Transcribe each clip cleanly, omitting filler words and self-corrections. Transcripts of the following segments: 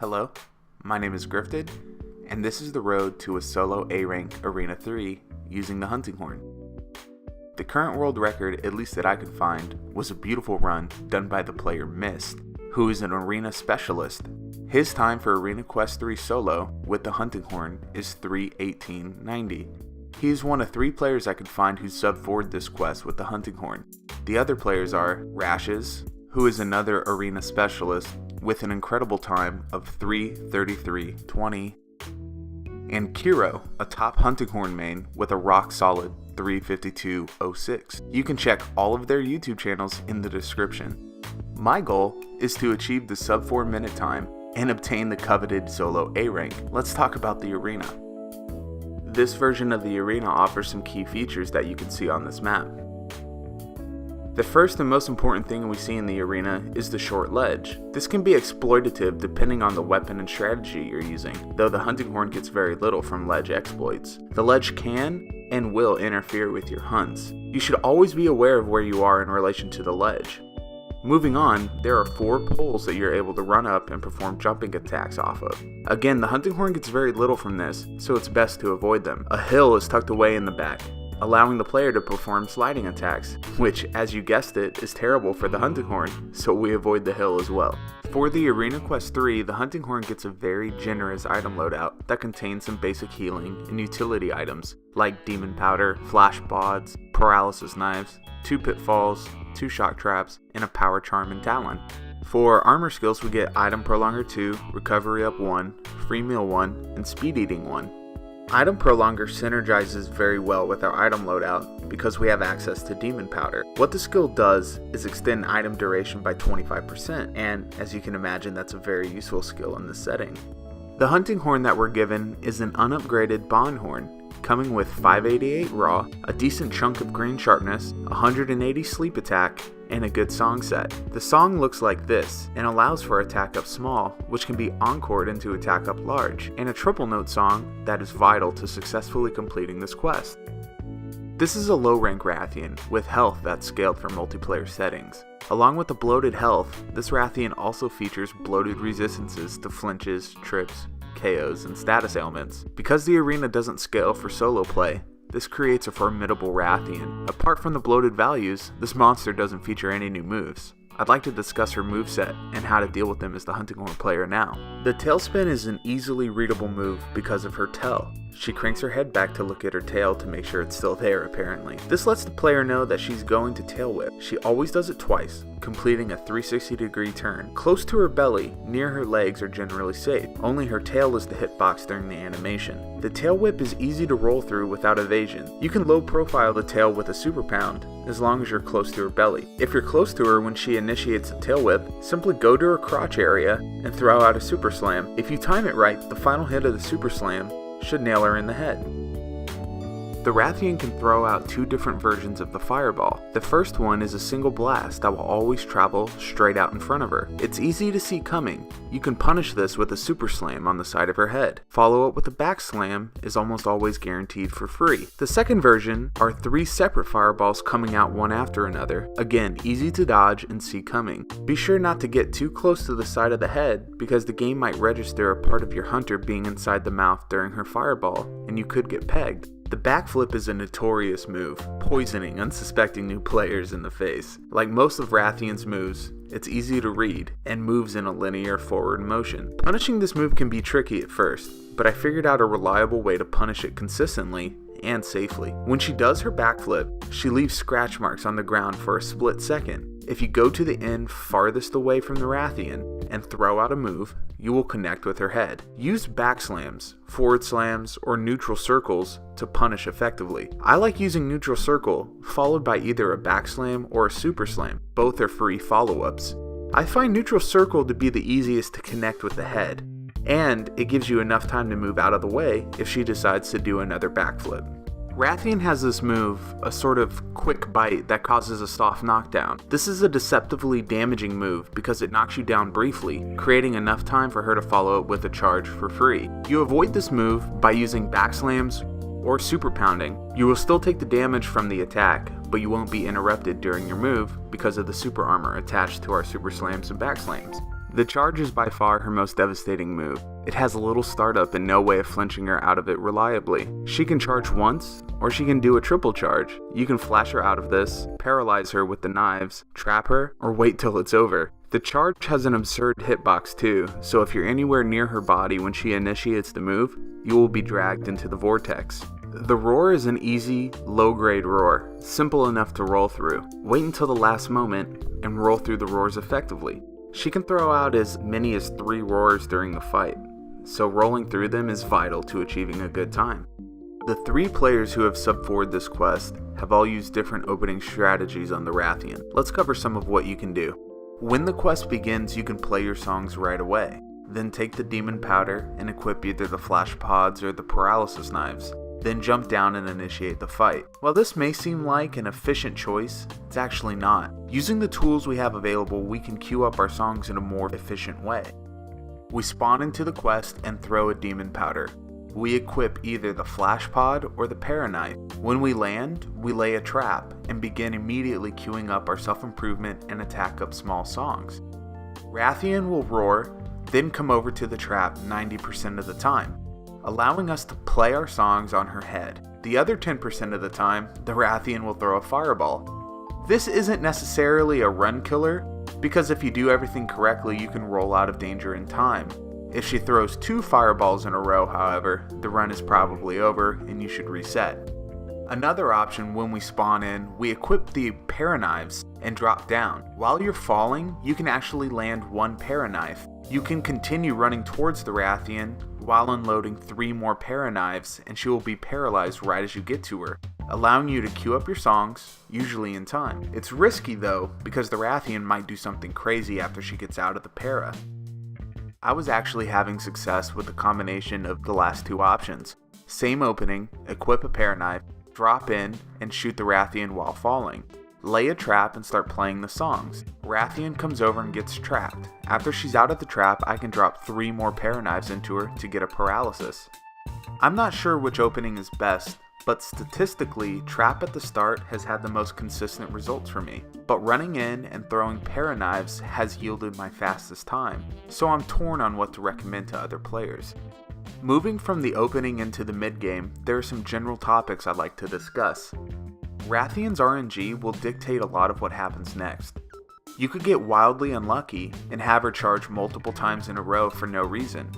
Hello, my name is Griffted, and this is the road to a solo A-Rank Arena 3 using the hunting horn. The current world record, at least that I could find, was a beautiful run done by the player Mist, who is an arena specialist. His time for Arena Quest 3 solo with the hunting horn is 3:18:90. He is one of 3 players I could find who sub-4'd this quest with the hunting horn. The other players are Rashes, who is another arena specialist with an incredible time of 3:33:20, and Kiro, a top hunting horn main with a rock solid 3:52:06. You can check all of their YouTube channels in the description. My goal is to achieve the sub 4 minute time and obtain the coveted solo A rank. Let's talk about the arena. This version of the arena offers some key features that you can see on this map. The first and most important thing we see in the arena is the short ledge. This can be exploitative depending on the weapon and strategy you're using, though the hunting horn gets very little from ledge exploits. The ledge can and will interfere with your hunts. You should always be aware of where you are in relation to the ledge. Moving on, there are 4 poles that you're able to run up and perform jumping attacks off of. Again, the hunting horn gets very little from this, so it's best to avoid them. A hill is tucked away in the back, allowing the player to perform sliding attacks, which, as you guessed it, is terrible for the hunting horn, so we avoid the hill as well. For the Arena Quest 3, the hunting horn gets a very generous item loadout that contains some basic healing and utility items, like demon powder, flash bods, paralysis knives, 2 pitfalls, 2 shock traps, and a power charm and talon. For armor skills, we get item prolonger 2, recovery up 1, free meal 1, and speed eating 1. Item Prolonger synergizes very well with our item loadout because we have access to Demon Powder. What the skill does is extend item duration by 25%, and as you can imagine, that's a very useful skill in this setting. The hunting horn that we're given is an unupgraded Bond Horn, coming with 588 raw, a decent chunk of green sharpness, 180 sleep attack, and a good song set. The song looks like this and allows for attack up small, which can be encored into attack up large, and a triple note song that is vital to successfully completing this quest. This is a low rank Rathian with health that's scaled for multiplayer settings. Along with the bloated health, this Rathian also features bloated resistances to flinches, trips, KOs, and status ailments. Because the arena doesn't scale for solo play, this creates a formidable Rathian. Apart from the bloated values, this monster doesn't feature any new moves. I'd like to discuss her moveset and how to deal with them as the hunting horn player now. The tailspin is an easily readable move because of her tail. She cranks her head back to look at her tail to make sure it's still there apparently. This lets the player know that she's going to tail whip. She always does it twice, completing a 360-degree turn. Close to her belly, near her legs are generally safe. Only her tail is the hitbox during the animation. The tail whip is easy to roll through without evasion. You can low profile the tail with a super pound, as long as you're close to her belly. If you're close to her when she initiates a tail whip, simply go to her crotch area and throw out a super slam. If you time it right, the final hit of the super slam should nail her in the head. The Rathian can throw out 2 different versions of the fireball. The first one is a single blast that will always travel straight out in front of her. It's easy to see coming. You can punish this with a super slam on the side of her head. Follow up with a back slam is almost always guaranteed for free. The second version are 3 separate fireballs coming out one after another. Again, easy to dodge and see coming. Be sure not to get too close to the side of the head because the game might register a part of your hunter being inside the mouth during her fireball and you could get pegged. The backflip is a notorious move, poisoning unsuspecting new players in the face. Like most of Rathian's moves, it's easy to read and moves in a linear forward motion. Punishing this move can be tricky at first, but I figured out a reliable way to punish it consistently and safely. When she does her backflip, she leaves scratch marks on the ground for a split second. If you go to the end farthest away from the Rathian and throw out a move, you will connect with her head. Use back slams, forward slams, or neutral circles to punish effectively. I like using neutral circle, followed by either a back slam or a super slam. Both are free follow-ups. I find neutral circle to be the easiest to connect with the head, and it gives you enough time to move out of the way if she decides to do another backflip. Rathian has this move, a sort of quick bite that causes a soft knockdown. This is a deceptively damaging move because it knocks you down briefly, creating enough time for her to follow it with a charge for free. You avoid this move by using backslams or super pounding. You will still take the damage from the attack, but you won't be interrupted during your move because of the super armor attached to our super slams and back slams. The charge is by far her most devastating move. It has little startup and no way of flinching her out of it reliably. She can charge once, or she can do a triple charge. You can flash her out of this, paralyze her with the knives, trap her, or wait till it's over. The charge has an absurd hitbox too, so if you're anywhere near her body when she initiates the move, you will be dragged into the vortex. The roar is an easy, low-grade roar, simple enough to roll through. Wait until the last moment and roll through the roars effectively. She can throw out as many as 3 roars during the fight, so rolling through them is vital to achieving a good time. The 3 players who have sub-4'd this quest have all used different opening strategies on the Rathian. Let's cover some of what you can do. When the quest begins, you can play your songs right away. Then take the demon powder and equip either the flash pods or the paralysis knives. Then jump down and initiate the fight. While this may seem like an efficient choice, it's actually not. Using the tools we have available, we can queue up our songs in a more efficient way. We spawn into the quest and throw a demon powder. We equip either the flash pod or the para knife. When we land, we lay a trap and begin immediately queuing up our self-improvement and attack up small songs. Rathian will roar, then come over to the trap 90% of the time, allowing us to play our songs on her head. The other 10% of the time, the Rathian will throw a fireball. This isn't necessarily a run killer, because if you do everything correctly, you can roll out of danger in time. If she throws 2 fireballs in a row, however, the run is probably over and you should reset. Another option, when we spawn in, we equip the para knives and drop down. While you're falling, you can actually land 1 para knife. You can continue running towards the Rathian while unloading 3 more para knives, and she will be paralyzed right as you get to her, allowing you to queue up your songs, usually in time. It's risky though, because the Rathian might do something crazy after she gets out of the para. I was actually having success with the combination of the last 2 options. Same opening, equip a para knife, drop in, and shoot the Rathian while falling. Lay a trap and start playing the songs. Rathian comes over and gets trapped. After she's out of the trap, I can drop 3 more para knives into her to get a paralysis. I'm not sure which opening is best, but statistically, trap at the start has had the most consistent results for me. But running in and throwing para knives has yielded my fastest time, so I'm torn on what to recommend to other players. Moving from the opening into the mid-game, there are some general topics I'd like to discuss. Rathian's RNG will dictate a lot of what happens next. You could get wildly unlucky and have her charge multiple times in a row for no reason.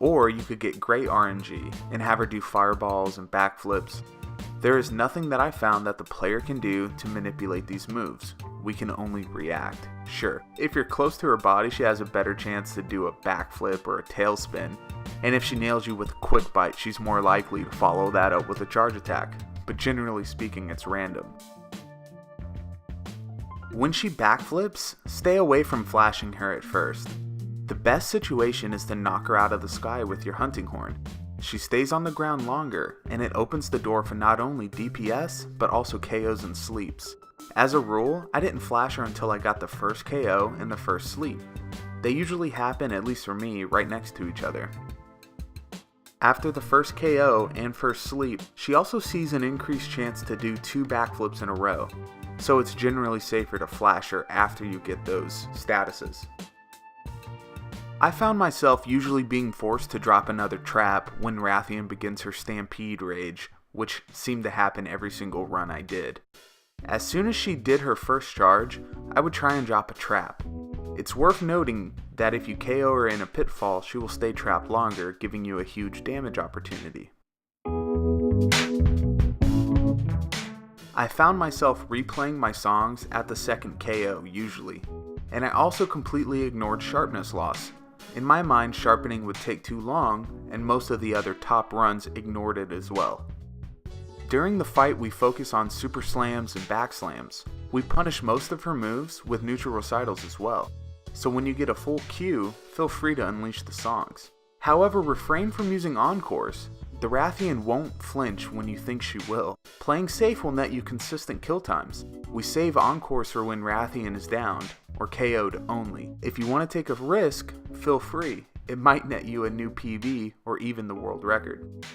Or you could get great RNG and have her do fireballs and backflips. There is nothing that I found that the player can do to manipulate these moves. We can only react. Sure, if you're close to her body, she has a better chance to do a backflip or a tailspin. And if she nails you with a quick bite, she's more likely to follow that up with a charge attack. But generally speaking, it's random. When she backflips, stay away from flashing her at first. The best situation is to knock her out of the sky with your hunting horn. She stays on the ground longer, and it opens the door for not only DPS, but also KOs and sleeps. As a rule, I didn't flash her until I got the first KO and the first sleep. They usually happen, at least for me, right next to each other. After the first KO and first sleep, she also sees an increased chance to do 2 backflips in a row, so it's generally safer to flash her after you get those statuses. I found myself usually being forced to drop another trap when Rathian begins her stampede rage, which seemed to happen every single run I did. As soon as she did her first charge, I would try and drop a trap. It's worth noting that if you KO her in a pitfall, she will stay trapped longer, giving you a huge damage opportunity. I found myself replaying my songs at the second KO usually, and I also completely ignored sharpness loss. In my mind, sharpening would take too long, and most of the other top runs ignored it as well. During the fight, we focus on super slams and back slams. We punish most of her moves with neutral recitals as well. So when you get a full queue, feel free to unleash the songs. However, refrain from using encores. The Rathian won't flinch when you think she will. Playing safe will net you consistent kill times. We save encores for when Rathian is downed, or KO'd only. If you want to take a risk, feel free. It might net you a new PB or even the world record.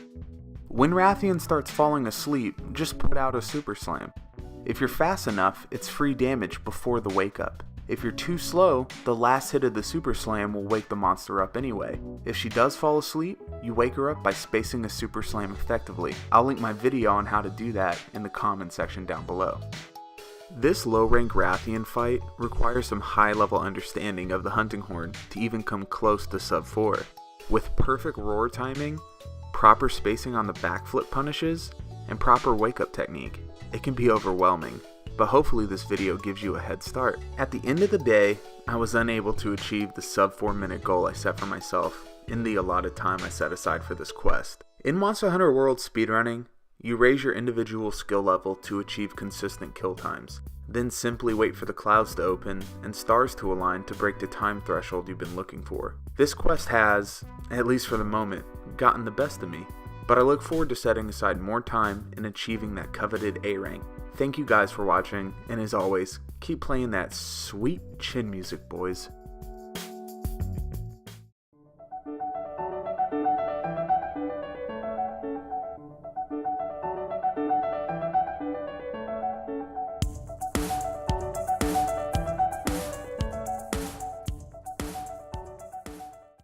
When Rathian starts falling asleep, just put out a super slam. If you're fast enough, it's free damage before the wake up. If you're too slow, the last hit of the super slam will wake the monster up anyway. If she does fall asleep, you wake her up by spacing a super slam effectively. I'll link my video on how to do that in the comment section down below. This low rank Rathian fight requires some high level understanding of the hunting horn to even come close to sub 4. With perfect roar timing, proper spacing on the backflip punishes, and proper wake up technique, it can be overwhelming. But hopefully this video gives you a head start. At the end of the day, I was unable to achieve the sub 4 minute goal I set for myself in the allotted time I set aside for this quest. In Monster Hunter World speedrunning, you raise your individual skill level to achieve consistent kill times, then simply wait for the clouds to open and stars to align to break the time threshold you've been looking for. This quest has, at least for the moment, gotten the best of me, but I look forward to setting aside more time and achieving that coveted A rank. Thank you guys for watching, and as always, keep playing that sweet chin music, boys.